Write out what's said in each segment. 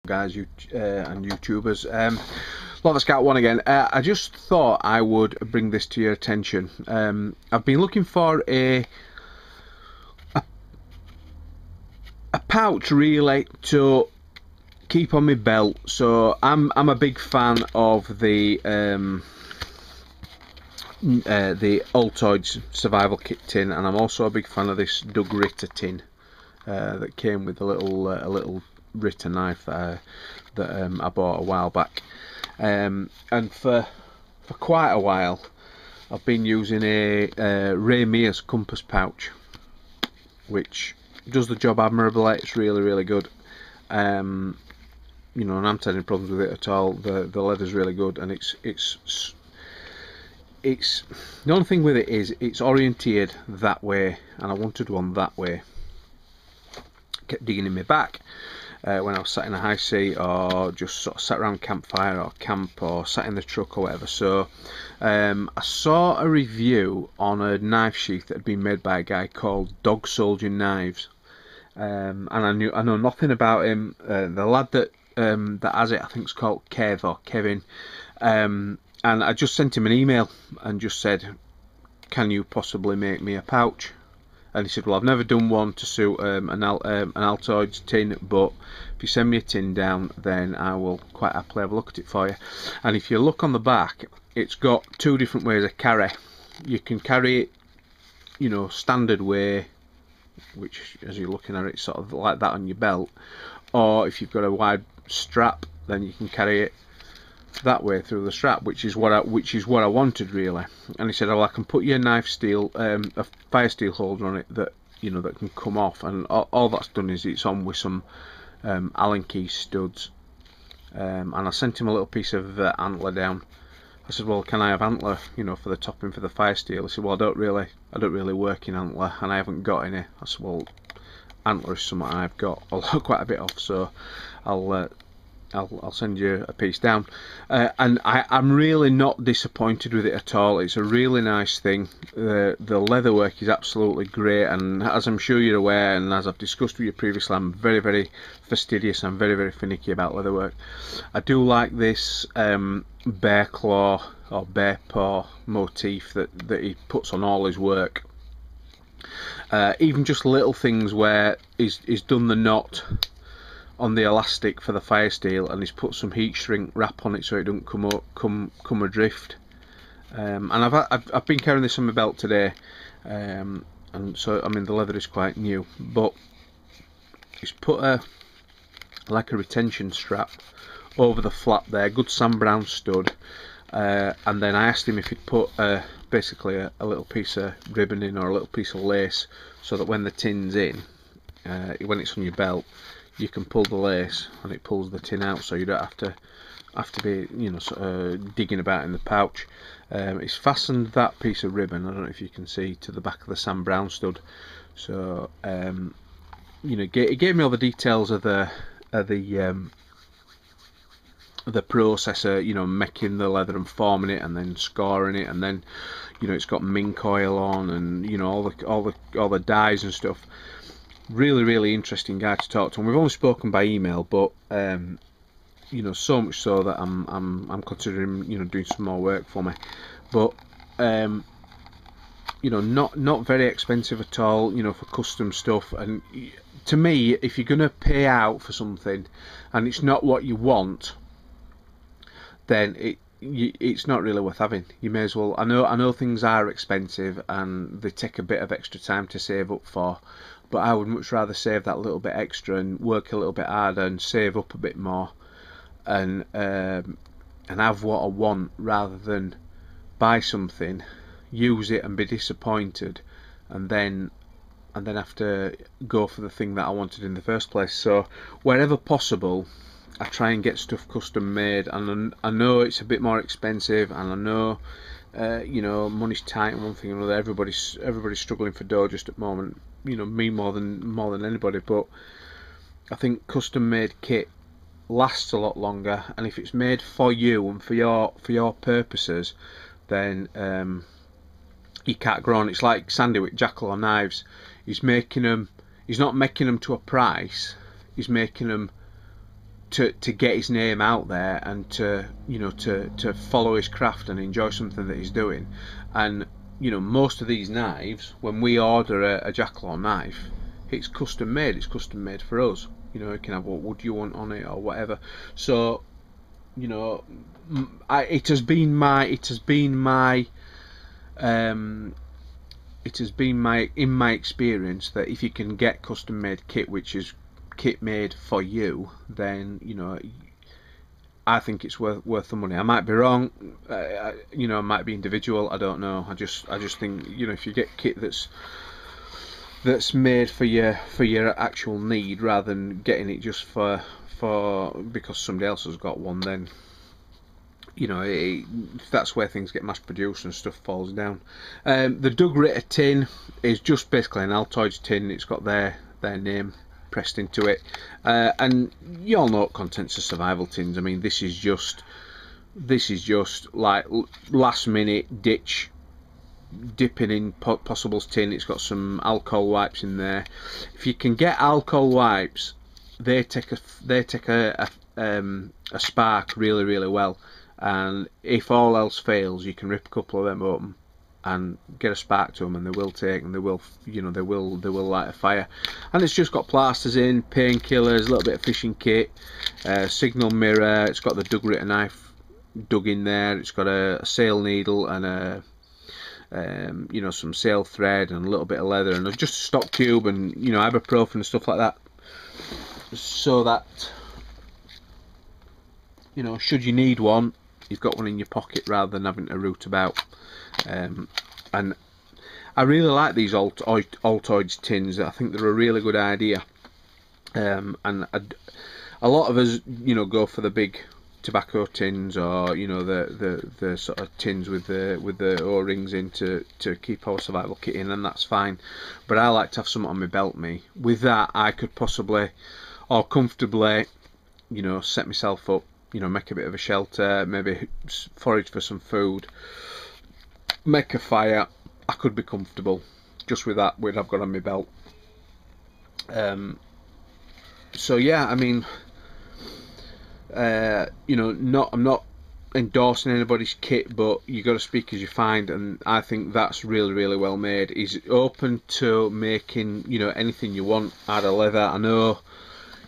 guys and YouTubers. Lava Scout 1 again. I just thought I would bring this to your attention. I've been looking for a pouch really to keep on my belt. So I'm a big fan of the Altoids survival kit tin, and I'm also a big fan of this Doug Ritter tin that came with a little Ritter knife that I bought a while back, and for quite a while I've been using a Ray Mears compass pouch, which does the job admirably. It's really good. You know, and I'm having problems with it at all. The leather's really good, and it's the only thing with it is it's oriented that way, and I wanted one that way. Kept digging in my back when I was sat in a high seat, or just sort of sat around campfire or camp, or sat in the truck or whatever. So I saw a review on a knife sheath that had been made by a guy called Dog Soldier Knives, and I know nothing about him. The lad that has it, I think, is called Kev or Kevin, and I just sent him an email and just said, can you possibly make me a pouch? And he said, well, I've never done one to suit an Altoids tin, but if you send me a tin down, then I will quite happily have a look at it for you. And if you look on the back, it's got two different ways of carry. You can carry it, you know, standard way, which, as you're looking at it, sort of like that on your belt, or if you've got a wide strap, then you can carry it that way through the strap, which is what I wanted really. And he said, oh, I can put your knife steel, a fire steel holder on it that, you know, that can come off, and all that's done is it's on with some Allen key studs. And I sent him a little piece of antler down. I said, well, can I have antler, you know, for the topping for the fire steel? He said, well, I don't really work in antler, and I haven't got any. I said, well, antler is something I've got quite a bit of, so I'll send you a piece down. And I'm really not disappointed with it at all. It's a really nice thing. The leatherwork is absolutely great, and as I'm sure you're aware, and as I've discussed with you previously, I'm very fastidious. I'm very finicky about leatherwork. I do like this bear claw or bear paw motif that he puts on all his work. Even just little things where he's done the knot on the elastic for the fire steel, and he's put some heat shrink wrap on it so it doesn't come adrift. And I've been carrying this on my belt today, and so I mean the leather is quite new, but he's put like a retention strap over the flap there, good Sam Brown stud, and then I asked him if he'd put basically a little piece of ribbon in, or a little piece of lace, so that when the tin's in, when it's on your belt, you can pull the lace and it pulls the tin out, so you don't have to be, you know, sort of digging about in the pouch. It's fastened that piece of ribbon, I don't know if you can see, to the back of the Sam Brown stud. So you know, it gave me all the details of the processor, you know, making the leather and forming it, and then scoring it, and then, you know, it's got mink oil on, and, you know, all the dyes and stuff. Really interesting guy to talk to, and we've only spoken by email, but you know, so much so that I'm considering, you know, doing some more work for me. But you know, not very expensive at all, you know, for custom stuff. And to me, if you're gonna pay out for something and it's not what you want, then it's not really worth having. You may as well. I know things are expensive and they take a bit of extra time to save up for, but I would much rather save that little bit extra and work a little bit harder and save up a bit more, and have what I want, rather than buy something, use it and be disappointed, and then have to go for the thing that I wanted in the first place. So wherever possible, I try and get stuff custom made, and I know it's a bit more expensive, and I know you know, money's tight and one thing or another. Everybody's struggling for dough just at the moment, you know, me more than anybody, but I think custom made kit lasts a lot longer, and if it's made for you and for your purposes, then you can't go on. It's like Sandy with Jackal knives. He's not making them to a price, he's making them to get his name out there, and to, you know, to follow his craft and enjoy something that he's doing. And you know, most of these knives, when we order a jackalaw knife, it's custom made. It's custom made for us. You know, you can have what wood you want on it or whatever. So, you know, it has been my in my experience that if you can get custom made kit, which is kit made for you, then, you know, I think it's worth the money. I might be wrong, you know, I might be individual, I don't know. I just think, you know, if you get kit that's made for your actual need, rather than getting it just for because somebody else has got one, then, you know, that's where things get mass produced and stuff falls down. The Doug Ritter tin is just basically an Altoids tin. It's got their name pressed into it, and you all know what contents of survival tins. I mean, this is just like last minute ditch dipping in possibles tin. It's got some alcohol wipes in there. If you can get alcohol wipes, they take a spark really well. And if all else fails, you can rip a couple of them open and get a spark to them, and they will take, and they will, you know, they will light a fire. And it's just got plasters in, painkillers, a little bit of fishing kit, signal mirror. It's got the Doug Ritter knife dug in there. It's got a sail needle and a you know, some sail thread and a little bit of leather, and just a stock tube, and, you know, ibuprofen and stuff like that, so that, you know, should you need one, you've got one in your pocket rather than having to root about. And I really like these Altoids tins. I think they're a really good idea. And a lot of us, you know, go for the big tobacco tins, or, you know, the sort of tins with the O-rings in to keep our survival kit in, and that's fine. But I like to have something on my belt. Me, with that, I could possibly or comfortably, you know, set myself up, you know, make a bit of a shelter, maybe forage for some food, make a fire. I could be comfortable just with that, what I've got on my belt. So yeah, I mean, you know, I'm not endorsing anybody's kit, but you got to speak as you find, and I think that's really well made. He's open to making, you know, anything you want out of leather. I know,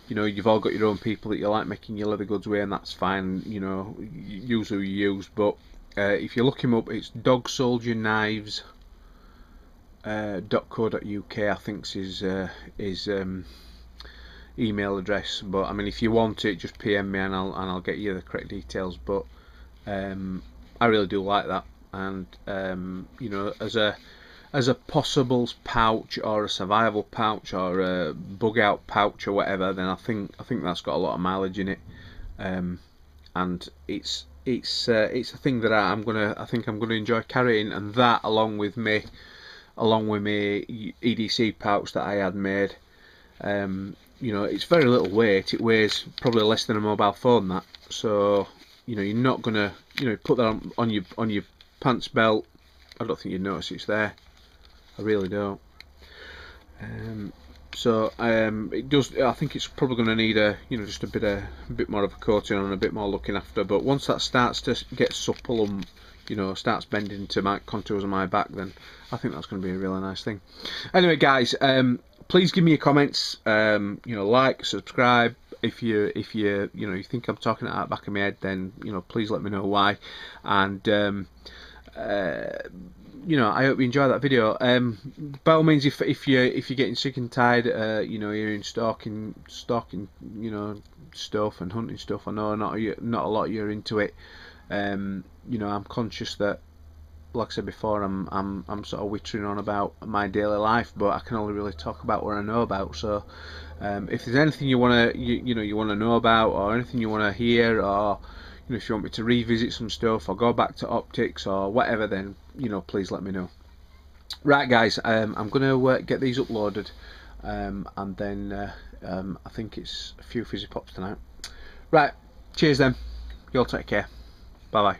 you know, you've all got your own people that you like making your leather goods with, and that's fine. You know, use who you use. But if you look him up, it's dogsoldierknives.co.uk, I think is his email address. But I mean, if you want it, just PM me and I'll get you the correct details. But I really do like that, and you know, as a possibles pouch or a survival pouch or a bug out pouch or whatever, then I think that's got a lot of mileage in it, and it's a thing that I think I'm gonna enjoy carrying. And that, along with my EDC pouch that I had made, you know, it's very little weight. It weighs probably less than a mobile phone, that. So, you know, you're not gonna, you know, put that on your pants belt. I don't think you'd notice it's there. I really don't. So it does. I think it's probably going to need just a bit more of a coating on, and a bit more looking after. But once that starts to get supple and, you know, starts bending to my contours of my back, then I think that's going to be a really nice thing. Anyway, guys, please give me your comments. You know, like, subscribe. If you think I'm talking out the back of my head, then, you know, please let me know why. And you know, I hope you enjoy that video. By all means, if you're getting sick and tired, you know, you're in stalking, you know, stuff and hunting stuff. I know not a lot of you're into it. You know, I'm conscious that, like I said before, I'm sort of wittering on about my daily life, but I can only really talk about what I know about. So if there's anything you want to know about, or anything you want to hear, or, you know, if you want me to revisit some stuff or go back to optics or whatever, then, you know, please let me know. Right, guys, I'm going to get these uploaded, and then I think it's a few fizzy pops tonight. Right, cheers then. You all take care. Bye bye.